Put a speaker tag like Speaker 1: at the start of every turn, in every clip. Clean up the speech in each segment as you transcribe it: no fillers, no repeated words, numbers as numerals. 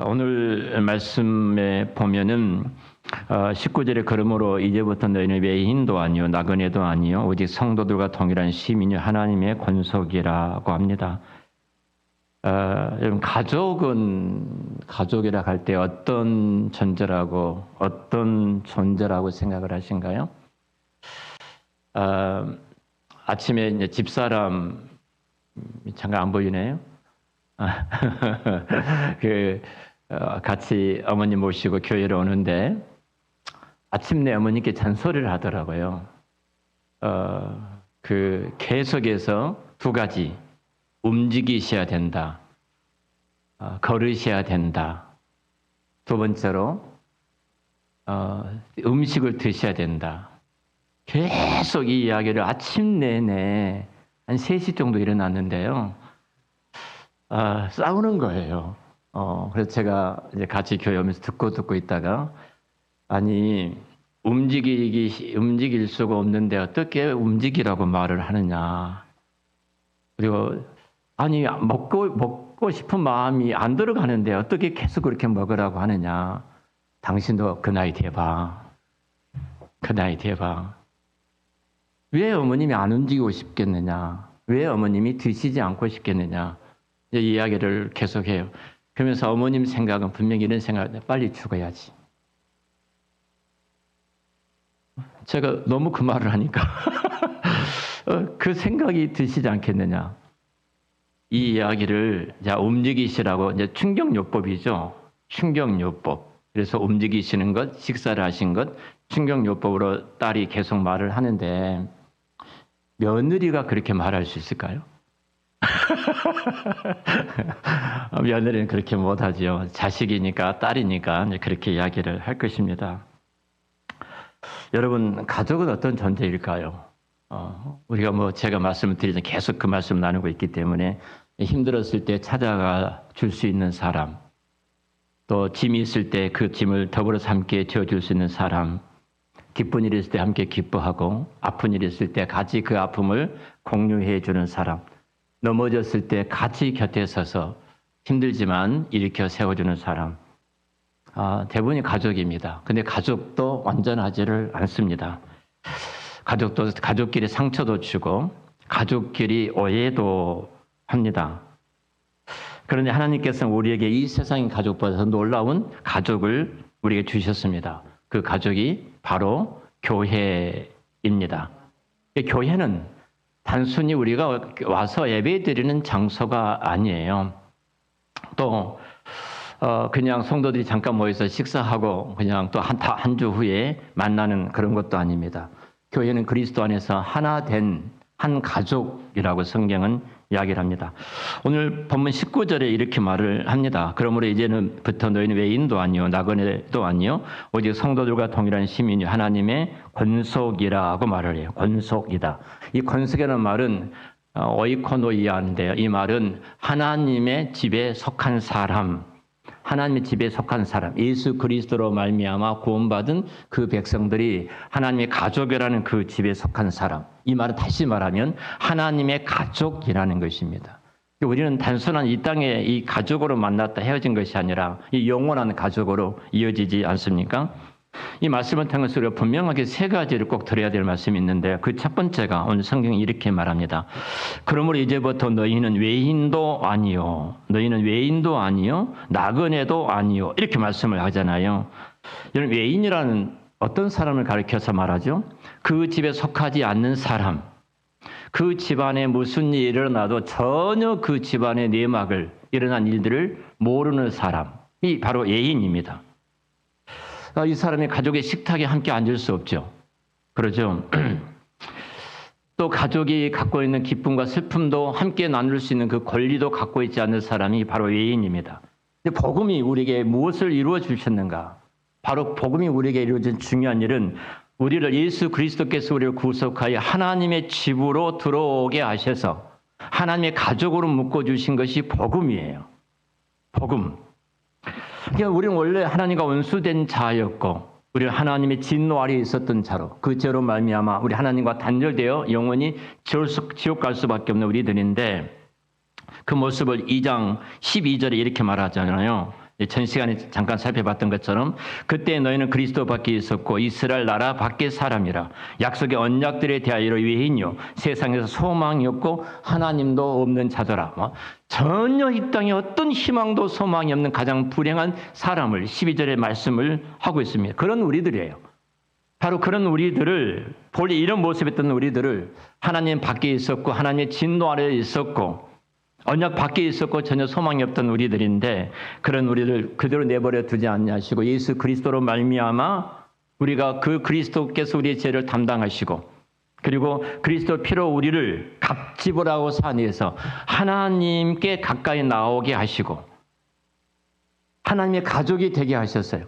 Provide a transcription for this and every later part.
Speaker 1: 오늘 말씀에 보면은 19절에 그러므로 이제부터 너희는 외인도 아니요 나그네도 아니요 오직 성도들과 동일한 시민이 하나님의 권속이라고 합니다. 여러분 가족이라 할 때 어떤 존재라고 어떤 존재라고 생각을 하신가요? 아침에 이제 집사람 잠깐 안 보이네요. 같이 어머님 모시고 교회를 오는데 아침내 어머니께 잔소리를 하더라고요. 계속해서 두 가지 움직이셔야 된다, 걸으셔야 된다. 두 번째로 음식을 드셔야 된다. 계속 이 이야기를 아침 내내 한 3시 정도 일어났는데요. 싸우는 거예요. 그래서 제가 이제 같이 교회 오면서 듣고 있다가 아니 움직일 수가 없는데 어떻게 움직이라고 말을 하느냐. 그리고 아니 먹고 싶은 마음이 안 들어가는데 어떻게 계속 그렇게 먹으라고 하느냐. 당신도 그 나이 돼봐. 그 나이 돼봐. 왜 어머님이 안 움직이고 싶겠느냐. 왜 어머님이 드시지 않고 싶겠느냐. 이 이야기를 계속해요. 그러면서 어머님 생각은 분명히 이런 생각을 빨리 죽어야지. 제가 너무 그 말을 하니까 그 생각이 드시지 않겠느냐. 이 이야기를 움직이시라고 이제 충격요법이죠. 충격요법. 그래서 움직이시는 것, 식사를 하신 것, 충격요법으로 딸이 계속 말을 하는데 며느리가 그렇게 말할 수 있을까요? 며느리는 그렇게 못하죠. 자식이니까 딸이니까 그렇게 이야기를 할 것입니다. 여러분 가족은 어떤 존재일까요? 우리가 제가 말씀을 드리자 계속 그 말씀 나누고 있기 때문에 힘들었을 때 찾아가 줄 수 있는 사람, 또 짐이 있을 때 그 짐을 더불어서 함께 지어줄 수 있는 사람, 기쁜 일이 있을 때 함께 기뻐하고 아픈 일이 있을 때 같이 그 아픔을 공유해 주는 사람, 넘어졌을 때 같이 곁에 서서 힘들지만 일으켜 세워주는 사람. 대부분이 가족입니다. 근데 가족도 완전하지를 않습니다. 가족끼리 상처도 주고 가족끼리 오해도 합니다. 그런데 하나님께서는 우리에게 이 세상의 가족보다 더 놀라운 가족을 우리에게 주셨습니다. 그 가족이 바로 교회입니다. 교회는 단순히 우리가 와서 예배드리는 장소가 아니에요. 또 그냥 성도들이 잠깐 모여서 식사하고 그냥 또 한 주 후에 만나는 그런 것도 아닙니다. 교회는 그리스도 안에서 하나 된 한 가족이라고 성경은 이야기를 합니다. 오늘 본문 19절에 이렇게 말을 합니다. 그러므로 이제부터 너희는 외인도 아니요 나그네도 아니요 오직 성도들과 동일한 시민이 하나님의 권속이라고 말을 해요. 권속이다. 이 권속이라는 말은 오이코노이아인데요. 이 말은 하나님의 집에 속한 사람, 하나님의 집에 속한 사람, 예수 그리스도로 말미암아 구원받은 그 백성들이 하나님의 가족이라는 그 집에 속한 사람. 이 말은 다시 말하면 하나님의 가족이라는 것입니다. 우리는 단순한 이 땅에 이 가족으로 만났다 헤어진 것이 아니라 이 영원한 가족으로 이어지지 않습니까? 이 말씀을 통해서 우리가 분명하게 3가지를 꼭 들어야 될 말씀이 있는데 그 첫 번째가 오늘 성경이 이렇게 말합니다. 그러므로 이제부터 너희는 외인도 아니요 나그네도 아니요 이렇게 말씀을 하잖아요. 여러분 외인이라는 어떤 사람을 가리켜서 말하죠? 그 집에 속하지 않는 사람, 그 집안에 무슨 일이 일어나도 전혀 그 집안의 내막을 일어난 일들을 모르는 사람이 바로 외인입니다. 이 사람이 가족의 식탁에 함께 앉을 수 없죠. 그러죠. 또 가족이 갖고 있는 기쁨과 슬픔도 함께 나눌 수 있는 그 권리도 갖고 있지 않는 사람이 바로 외인입니다. 근데 복음이 우리에게 무엇을 이루어 주셨는가? 바로 복음이 우리에게 이루어진 중요한 일은 우리를 예수 그리스도께서 우리를 구속하여 하나님의 집으로 들어오게 하셔서 하나님의 가족으로 묶어주신 것이 복음이에요. 복음. 그러니까 우리는 원래 하나님과 원수된 자였고 우리는 하나님의 진노 아래에 있었던 자로 그 죄로 말미암아 우리 하나님과 단절되어 영원히 지옥 갈 수밖에 없는 우리들인데 그 모습을 2장 12절에 이렇게 말하잖아요. 전 시간에 잠깐 살펴봤던 것처럼 그때 너희는 그리스도 밖에 있었고 이스라엘 나라 밖의 사람이라. 약속의 언약들에 대하여 외인이요 세상에서 소망이 없고 하나님도 없는 자더라. 전혀 이 땅에 어떤 희망도 소망이 없는 가장 불행한 사람을 12절의 말씀을 하고 있습니다. 그런 우리들이에요. 바로 그런 우리들을, 본래 이런 모습이었던 우리들을 하나님 밖에 있었고 하나님의 진노 아래에 있었고 언약 밖에 있었고 전혀 소망이 없던 우리들인데, 그런 우리를 그대로 내버려 두지 않냐시고 예수 그리스도로 말미암아 우리가 그 그리스도께서 우리의 죄를 담당하시고, 그리고 그리스도 피로 우리를 값지불하고 산에서 하나님께 가까이 나오게 하시고 하나님의 가족이 되게 하셨어요.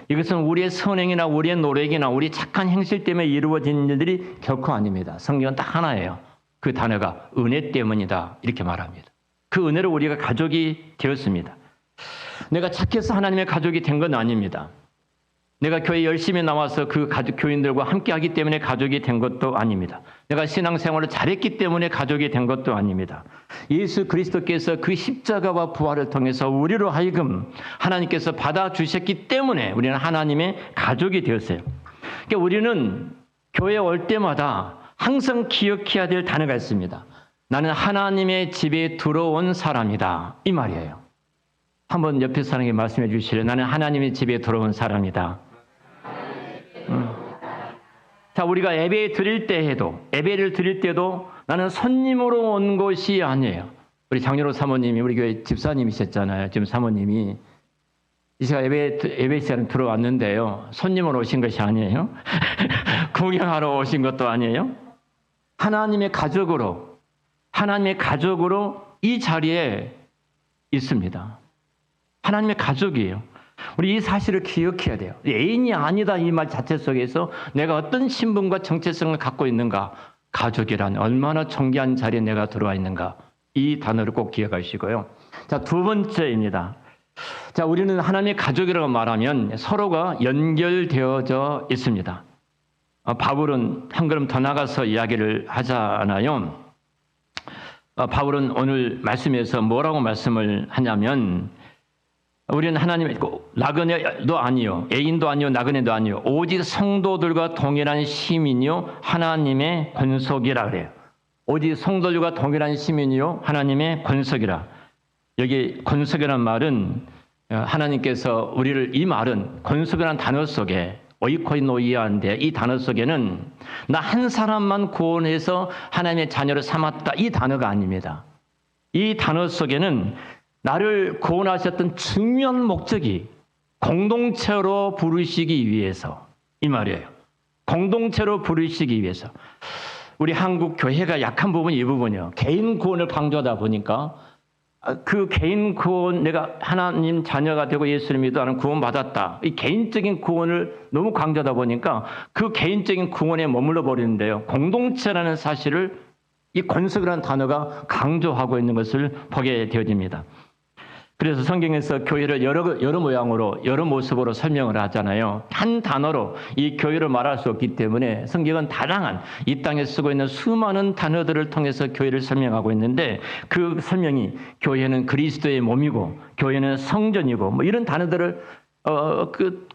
Speaker 1: 이것은 우리의 선행이나 우리의 노력이나 우리 착한 행실 때문에 이루어진 일들이 결코 아닙니다. 성경은 딱 하나예요. 그 단어가 은혜 때문이다, 이렇게 말합니다. 그 은혜로 우리가 가족이 되었습니다. 내가 착해서 하나님의 가족이 된 건 아닙니다. 내가 교회 열심히 나와서 그 가족 교인들과 함께하기 때문에 가족이 된 것도 아닙니다. 내가 신앙생활을 잘했기 때문에 가족이 된 것도 아닙니다. 예수 그리스도께서 그 십자가와 부활을 통해서 우리로 하여금 하나님께서 받아주셨기 때문에 우리는 하나님의 가족이 되었어요. 그러니까 우리는 교회에 올 때마다 항상 기억해야 될 단어가 있습니다. 나는 하나님의 집에 들어온 사람이다, 이 말이에요. 한번 옆에 사람에게 말씀해 주실래요? 나는 하나님의 집에 들어온 사람이다. 자, 우리가 예배 드릴 때에도, 예배를 드릴 때도 나는 손님으로 온 것이 아니에요. 우리 장렬호 사모님이 우리 교회 집사님이셨잖아요. 지금 사모님이 이 시간 예배 시간에 들어왔는데요, 손님으로 오신 것이 아니에요. 구경하러 오신 것도 아니에요. 하나님의 가족으로 이 자리에 있습니다. 하나님의 가족이에요. 우리 이 사실을 기억해야 돼요. 애인이 아니다, 이 말 자체 속에서 내가 어떤 신분과 정체성을 갖고 있는가, 가족이란 얼마나 존귀한 자리에 내가 들어와 있는가, 이 단어를 꼭 기억하시고요. 자, 두 번째입니다. 자, 우리는 하나님의 가족이라고 말하면 서로가 연결되어져 있습니다. 바울은 한 걸음 더 나가서 이야기를 하잖아요. 바울은 오늘 말씀에서 뭐라고 말씀을 하냐면, 우리는 하나님의 나그네도 아니요, 애인도 아니요, 나그네도 아니요, 오직 성도들과 동일한 시민이요 하나님의 권속이라 그래요. 오직 성도들과 동일한 시민이요 하나님의 권속이라. 여기 권속이라는 말은 하나님께서 우리를, 이 말은 권속이라는 단어 속에 오이코이노이아인데, 이 단어 속에는 나 한 사람만 구원해서 하나님의 자녀를 삼았다, 이 단어가 아닙니다. 이 단어 속에는 나를 구원하셨던 중요한 목적이 공동체로 부르시기 위해서, 이 말이에요. 공동체로 부르시기 위해서. 우리 한국 교회가 약한 부분이 이 부분이에요. 개인 구원을 강조하다 보니까 그 개인 구원, 내가 하나님 자녀가 되고 예수를 믿어 나는 구원받았다, 이 개인적인 구원을 너무 강조하다 보니까 그 개인적인 구원에 머물러 버리는데요, 공동체라는 사실을 이 권속이라는 단어가 강조하고 있는 것을 보게 되어집니다. 그래서 성경에서 교회를 여러 모양으로, 여러 모습으로 설명을 하잖아요. 한 단어로 이 교회를 말할 수 없기 때문에 성경은 다양한, 이 땅에 쓰고 있는 수많은 단어들을 통해서 교회를 설명하고 있는데, 그 설명이 교회는 그리스도의 몸이고 교회는 성전이고 뭐 이런 단어들을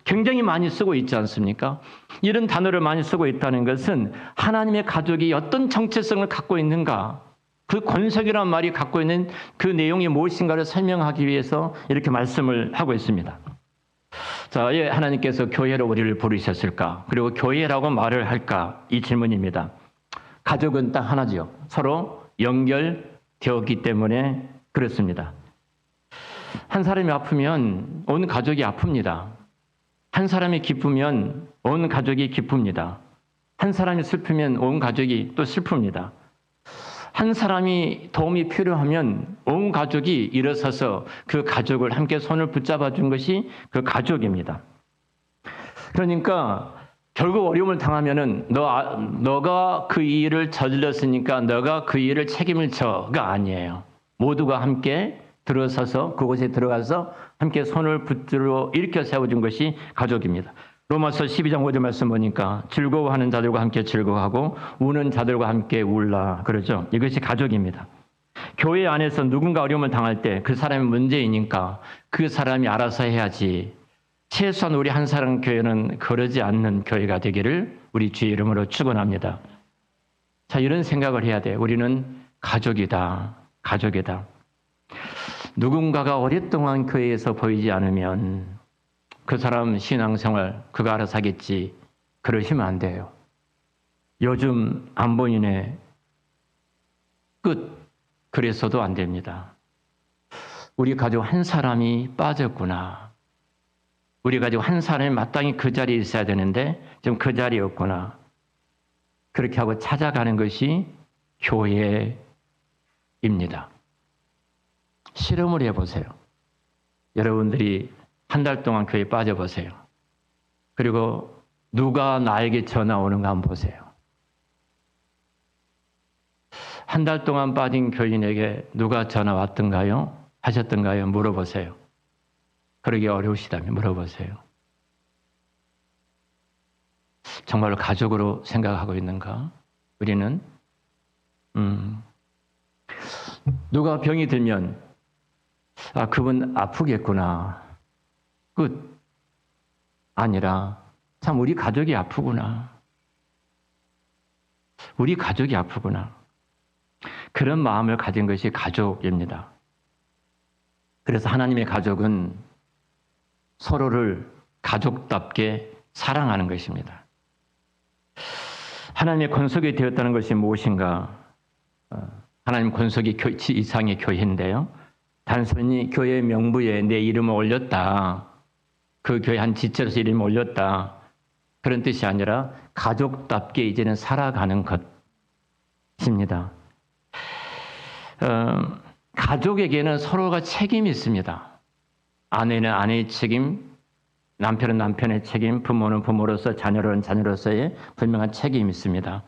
Speaker 1: 굉장히 많이 쓰고 있지 않습니까? 이런 단어를 많이 쓰고 있다는 것은 하나님의 가족이 어떤 정체성을 갖고 있는가, 그 권속이라는 말이 갖고 있는 그 내용이 무엇인가를 설명하기 위해서 이렇게 말씀을 하고 있습니다. 자, 왜 하나님께서 교회로 우리를 부르셨을까? 그리고 교회라고 말을 할까? 이 질문입니다. 가족은 딱 하나죠. 서로 연결되었기 때문에 그렇습니다. 한 사람이 아프면 온 가족이 아픕니다. 한 사람이 기쁘면 온 가족이 기쁩니다. 한 사람이 슬프면 온 가족이 또 슬픕니다. 한 사람이 도움이 필요하면 온 가족이 일어서서 그 가족을 함께 손을 붙잡아 준 것이 그 가족입니다. 그러니까 결국 어려움을 당하면은 너가 그 일을 저질렀으니까 너가 그 일을 책임을 져가 아니에요. 모두가 함께 들어서서 그곳에 들어가서 함께 손을 붙들어 일으켜 세워준 것이 가족입니다. 로마서 12장 5절 말씀 보니까 즐거워하는 자들과 함께 즐거워하고 우는 자들과 함께 울라 그러죠. 이것이 가족입니다. 교회 안에서 누군가 어려움을 당할 때 그 사람이 문제이니까 그 사람이 알아서 해야지. 최소한 우리 한 사람 교회는 그러지 않는 교회가 되기를 우리 주의 이름으로 축원합니다. 자, 이런 생각을 해야 돼. 우리는 가족이다. 가족이다. 누군가가 오랫동안 교회에서 보이지 않으면 그 사람 신앙생활 그가 알아서 하겠지. 그러시면 안 돼요. 요즘 안 보이네. 끝. 그래서도 안 됩니다. 우리 가족 한 사람이 빠졌구나. 우리 가족 한 사람이 마땅히 그 자리에 있어야 되는데 지금 그 자리에 없구나. 그렇게 하고 찾아가는 것이 교회입니다. 실험을 해보세요. 여러분들이 한 달 동안 교회에 빠져보세요. 그리고 누가 나에게 전화 오는가 한번 보세요. 한 달 동안 빠진 교인에게 누가 전화 왔던가요? 하셨던가요? 물어보세요. 그러기 어려우시다면 물어보세요. 정말로 가족으로 생각하고 있는가? 우리는 누가 병이 들면 그분 아프겠구나. 끝. 아니라 참 우리 가족이 아프구나. 우리 가족이 아프구나. 그런 마음을 가진 것이 가족입니다. 그래서 하나님의 가족은 서로를 가족답게 사랑하는 것입니다. 하나님의 권속이 되었다는 것이 무엇인가? 하나님 권속이 이상의 교회인데요. 단순히 교회 명부에 내 이름을 올렸다. 그 교회 한 지체로서 이름을 올렸다. 그런 뜻이 아니라 가족답게 이제는 살아가는 것입니다. 가족에게는 서로가 책임이 있습니다. 아내는 아내의 책임, 남편은 남편의 책임, 부모는 부모로서, 자녀는 자녀로서의 분명한 책임이 있습니다.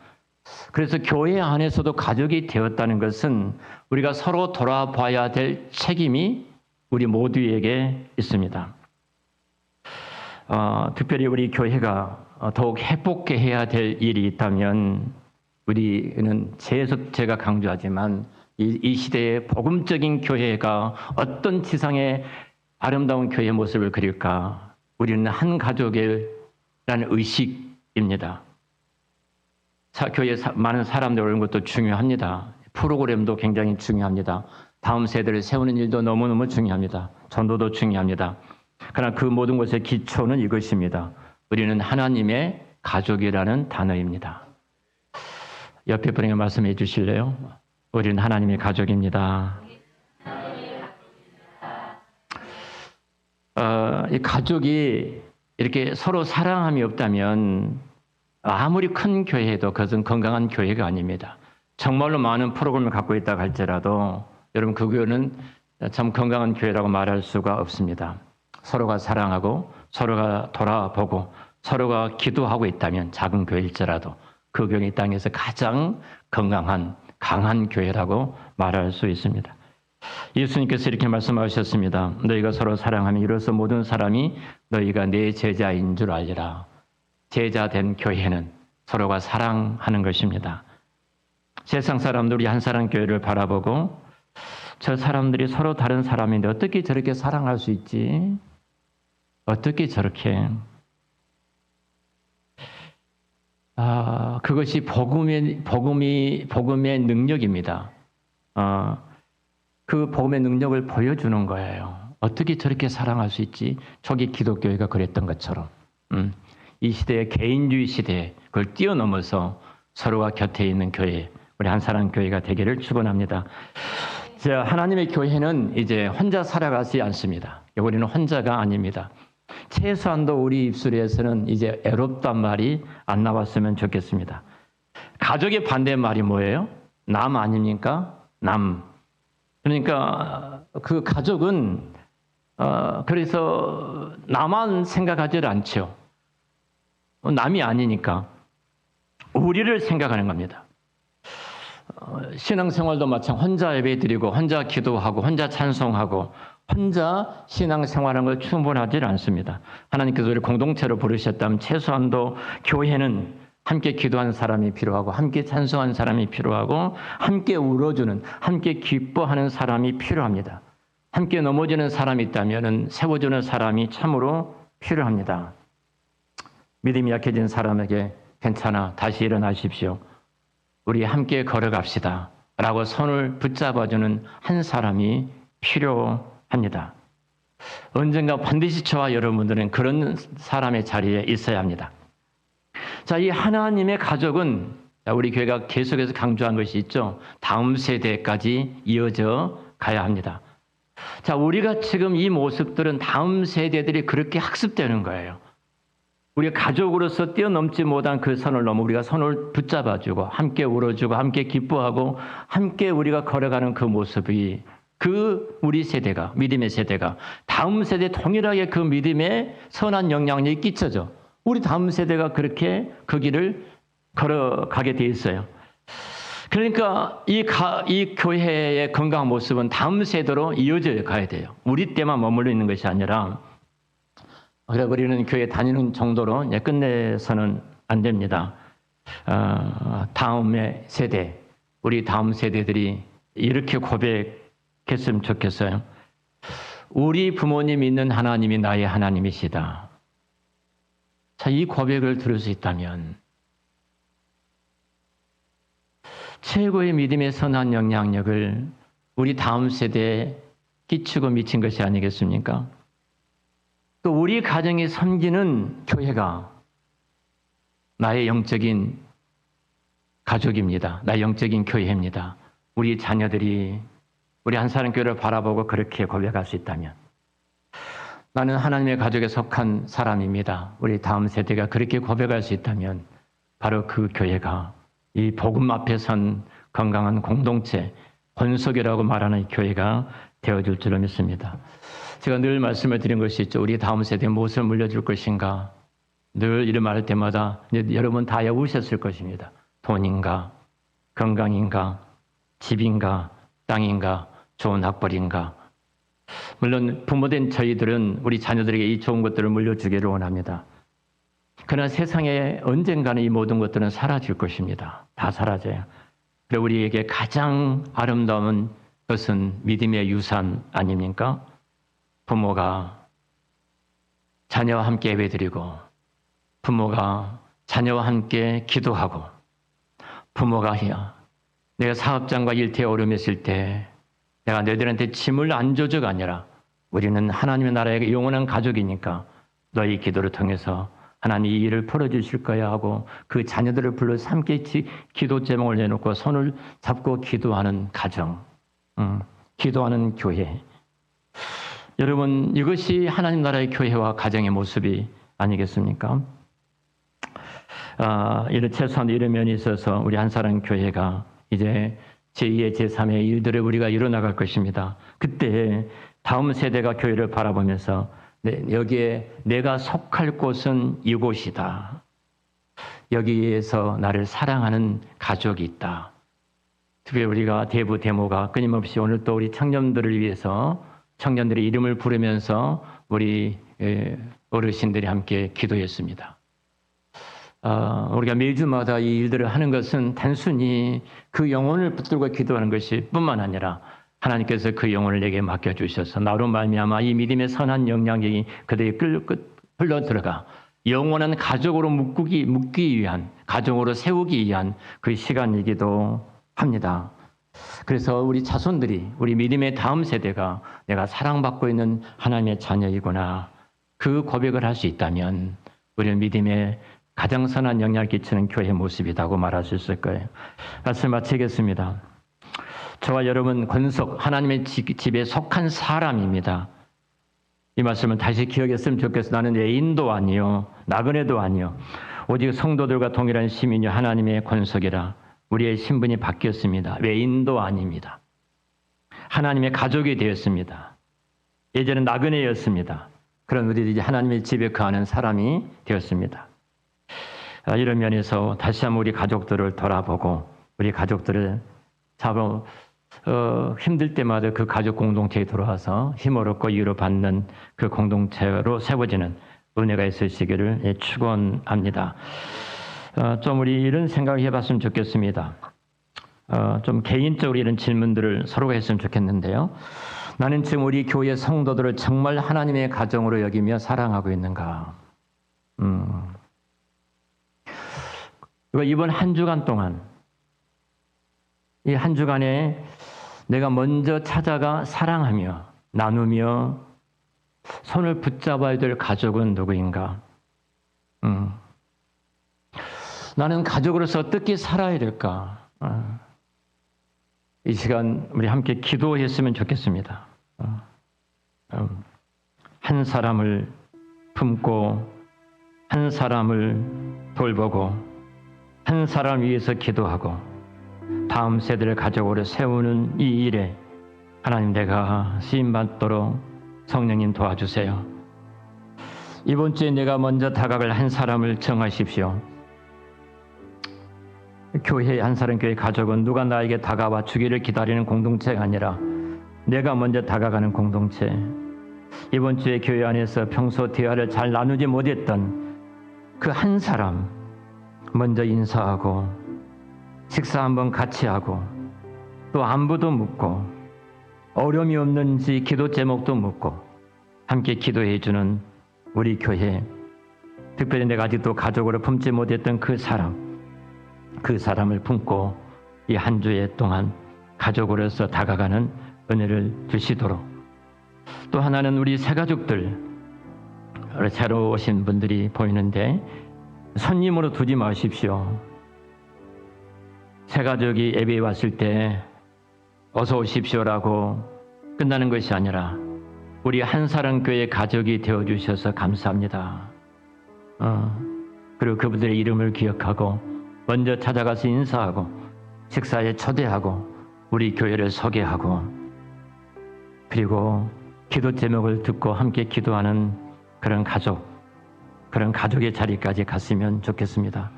Speaker 1: 그래서 교회 안에서도 가족이 되었다는 것은 우리가 서로 돌아봐야 될 책임이 우리 모두에게 있습니다. 특별히 우리 교회가 더욱 회복해 해야 될 일이 있다면 우리는 계속 제가 강조하지만 이 시대의 복음적인 교회가 어떤 지상의 아름다운 교회의 모습을 그릴까? 우리는 한 가족이라는 의식입니다. 교회에 많은 사람들 오는 것도 중요합니다. 프로그램도 굉장히 중요합니다. 다음 세대를 세우는 일도 너무너무 중요합니다. 전도도 중요합니다. 그러나 그 모든 것의 기초는 이것입니다. 우리는 하나님의 가족이라는 단어입니다. 옆에 분에게 말씀해 주실래요? 우리는 하나님의 가족입니다. 이 가족이 이렇게 서로 사랑함이 없다면 아무리 큰 교회도 그것은 건강한 교회가 아닙니다. 정말로 많은 프로그램을 갖고 있다고 할지라도 여러분 그 교회는 참 건강한 교회라고 말할 수가 없습니다. 서로가 사랑하고 서로가 돌아보고 서로가 기도하고 있다면 작은 교회일지라도 그 교회는 이 땅에서 가장 건강한 강한 교회라고 말할 수 있습니다. 예수님께서 이렇게 말씀하셨습니다. 너희가 서로 사랑하면 이로써 모든 사람이 너희가 내 제자인 줄 알리라. 제자된 교회는 서로가 사랑하는 것입니다. 세상 사람들이 한 사람 교회를 바라보고 저 사람들이 서로 다른 사람인데 어떻게 저렇게 사랑할 수 있지? 어떻게 저렇게? 그것이 복음의 능력입니다. 그 복음의 능력을 보여주는 거예요. 어떻게 저렇게 사랑할 수 있지? 초기 기독교회가 그랬던 것처럼. 이 시대의 개인주의 시대에 그걸 뛰어넘어서 서로가 곁에 있는 교회, 우리 한 사람 교회가 되기를 축원합니다. 자, 하나님의 교회는 이제 혼자 살아가지 않습니다. 우리는 혼자가 아닙니다. 최소한도 우리 입술에서는 이제 애롭단 말이 안 나왔으면 좋겠습니다. 가족의 반대말이 뭐예요? 남 아닙니까? 남. 그러니까 그 가족은 그래서 나만 생각하지 않죠. 남이 아니니까 우리를 생각하는 겁니다. 신앙생활도 마찬가지 혼자 예배드리고 혼자 기도하고 혼자 찬송하고 혼자 신앙생활하는 걸 충분하지 않습니다. 하나님께서 우리 공동체로 부르셨다면 최소한도 교회는 함께 기도하는 사람이 필요하고 함께 찬송하는 사람이 필요하고 함께 울어주는, 함께 기뻐하는 사람이 필요합니다. 함께 넘어지는 사람이 있다면 세워주는 사람이 참으로 필요합니다. 믿음이 약해진 사람에게 괜찮아, 다시 일어나십시오, 우리 함께 걸어갑시다 라고 손을 붙잡아주는 한 사람이 필요합니다. 언젠가 반드시 저와 여러분들은 그런 사람의 자리에 있어야 합니다. 자, 이 하나님의 가족은 우리 교회가 계속해서 강조한 것이 있죠. 다음 세대까지 이어져 가야 합니다. 자, 우리가 지금 이 모습들은 다음 세대들이 그렇게 학습되는 거예요. 우리가 가족으로서 뛰어넘지 못한 그 선을 넘어 우리가 손을 붙잡아주고 함께 울어주고 함께 기뻐하고 함께 우리가 걸어가는 그 모습이 그 우리 세대가, 믿음의 세대가 다음 세대에 동일하게 그 믿음의 선한 영향력이 끼쳐져 우리 다음 세대가 그렇게 그 길을 걸어가게 돼 있어요. 그러니까 이 교회의 건강한 모습은 다음 세대로 이어져 가야 돼요. 우리 때만 머물러 있는 것이 아니라, 그래 우리는 교회 다니는 정도로 끝내서는 안 됩니다. 다음의 세대, 우리 다음 세대들이 이렇게 고백했으면 좋겠어요. 우리 부모님 믿는 하나님이 나의 하나님이시다. 자, 이 고백을 들을 수 있다면 최고의 믿음의 선한 영향력을 우리 다음 세대에 끼치고 미친 것이 아니겠습니까? 또 우리 가정이 섬기는 교회가 나의 영적인 가족입니다. 나의 영적인 교회입니다. 우리 자녀들이 우리 한사람교회를 바라보고 그렇게 고백할 수 있다면, 나는 하나님의 가족에 속한 사람입니다, 우리 다음 세대가 그렇게 고백할 수 있다면 바로 그 교회가 이 복음 앞에 선 건강한 공동체, 권속이라고 말하는 교회가 되어줄 줄로 믿습니다. 제가 늘 말씀을 드린 것이 있죠. 우리 다음 세대에 무엇을 물려줄 것인가. 늘 이런 말할 때마다 여러분 다 우셨을 것입니다. 돈인가, 건강인가, 집인가, 땅인가, 좋은 학벌인가. 물론 부모된 저희들은 우리 자녀들에게 이 좋은 것들을 물려주기를 원합니다. 그러나 세상에 언젠가는 이 모든 것들은 사라질 것입니다. 다 사라져요. 그리고 우리에게 가장 아름다운 것은 믿음의 유산 아닙니까? 부모가 자녀와 함께 예배드리고, 부모가 자녀와 함께 기도하고, 부모가 내가 사업장과 일터에 오름했을 때 내가 너희들한테 짐을 안 줘줘가 아니라 우리는 하나님의 나라의 영원한 가족이니까 너희 기도를 통해서 하나님 이 일을 풀어주실 거야 하고 그 자녀들을 불러서 함께 기도 제목을 내놓고 손을 잡고 기도하는 가정, 기도하는 교회. 여러분, 이것이 하나님 나라의 교회와 가정의 모습이 아니겠습니까? 이런 최소한 이런 면이 있어서 우리 한사람 교회가 이제 제2의 제3의 일들을 우리가 이뤄나갈 것입니다. 그때 다음 세대가 교회를 바라보면서 여기에 내가 속할 곳은 이곳이다. 여기에서 나를 사랑하는 가족이 있다. 특별히 우리가 대부 대모가 끊임없이 오늘 또 우리 청년들을 위해서 청년들의 이름을 부르면서 우리 어르신들이 함께 기도했습니다. 우리가 매주마다 이 일들을 하는 것은 단순히 그 영혼을 붙들고 기도하는 것이 뿐만 아니라 하나님께서 그 영혼을 내게 맡겨주셔서 나로 말미암아 이 믿음의 선한 영향력이 그들에게 흘러 들어가 영원한 가족으로 묶기 위한, 가정으로 세우기 위한 그 시간이기도 합니다. 그래서 우리 자손들이, 우리 믿음의 다음 세대가 내가 사랑받고 있는 하나님의 자녀이구나, 그 고백을 할 수 있다면 우리는 믿음의 가장 선한 영향을 끼치는 교회의 모습이라고 말할 수 있을 거예요. 말씀 마치겠습니다. 저와 여러분 권속, 하나님의 집에 속한 사람입니다. 이 말씀을 다시 기억했으면 좋겠어요. 나는 외인도 아니요, 나그네도 아니요, 오직 성도들과 동일한 시민이 하나님의 권속이라. 우리의 신분이 바뀌었습니다. 외인도 아닙니다. 하나님의 가족이 되었습니다. 예전엔 나그네였습니다. 그런 우리들이 하나님의 집에 거하는 사람이 되었습니다. 이런 면에서 다시 한번 우리 가족들을 돌아보고 우리 가족들을 힘들 때마다 그 가족 공동체에 들어와서 힘을 얻고 위로받는 그 공동체로 세워지는 은혜가 있으시기를 축원합니다. 좀 우리 이런 생각을 해봤으면 좋겠습니다. 좀 개인적으로 이런 질문들을 서로가 했으면 좋겠는데요. 나는 지금 우리 교회 성도들을 정말 하나님의 가정으로 여기며 사랑하고 있는가? 이번 한 주간 동안, 이 한 주간에 내가 먼저 찾아가 사랑하며 나누며 손을 붙잡아야 될 가족은 누구인가? 나는 가족으로서 어떻게 살아야 될까? 이 시간 우리 함께 기도했으면 좋겠습니다. 한 사람을 품고 한 사람을 돌보고 한 사람 위해서 기도하고 다음 세대를 가족으로 세우는 이 일에 하나님 내가 쓰임받도록 성령님 도와주세요. 이번 주에 내가 먼저 다가갈 한 사람을 정하십시오. 교회 한 사람 교회 가족은 누가 나에게 다가와 주기를 기다리는 공동체가 아니라 내가 먼저 다가가는 공동체. 이번 주에 교회 안에서 평소 대화를 잘 나누지 못했던 그 한 사람 먼저 인사하고 식사 한번 같이 하고 또 안부도 묻고 어려움이 없는지 기도 제목도 묻고 함께 기도해 주는 우리 교회, 특별히 내가 아직도 가족으로 품지 못했던 그 사람을 품고 이 한 주에 동안 가족으로서 다가가는 은혜를 주시도록, 또 하나는 우리 새가족들, 새로 오신 분들이 보이는데 손님으로 두지 마십시오. 새가족이 예배에 왔을 때 어서 오십시오라고 끝나는 것이 아니라 우리 한 사람 교회 가족이 되어주셔서 감사합니다. 그리고 그분들의 이름을 기억하고 먼저 찾아가서 인사하고 식사에 초대하고 우리 교회를 소개하고 그리고 기도 제목을 듣고 함께 기도하는 그런 가족의 자리까지 갔으면 좋겠습니다.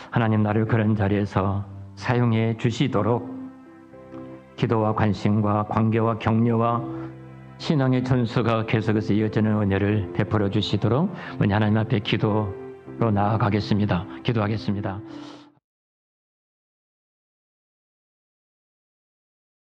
Speaker 1: 하나님 나를 그런 자리에서 사용해 주시도록 기도와 관심과 관계와 격려와 신앙의 전수가 계속해서 이어지는 은혜를 베풀어 주시도록 하나님 앞에 기도로 나아가겠습니다. 기도하겠습니다.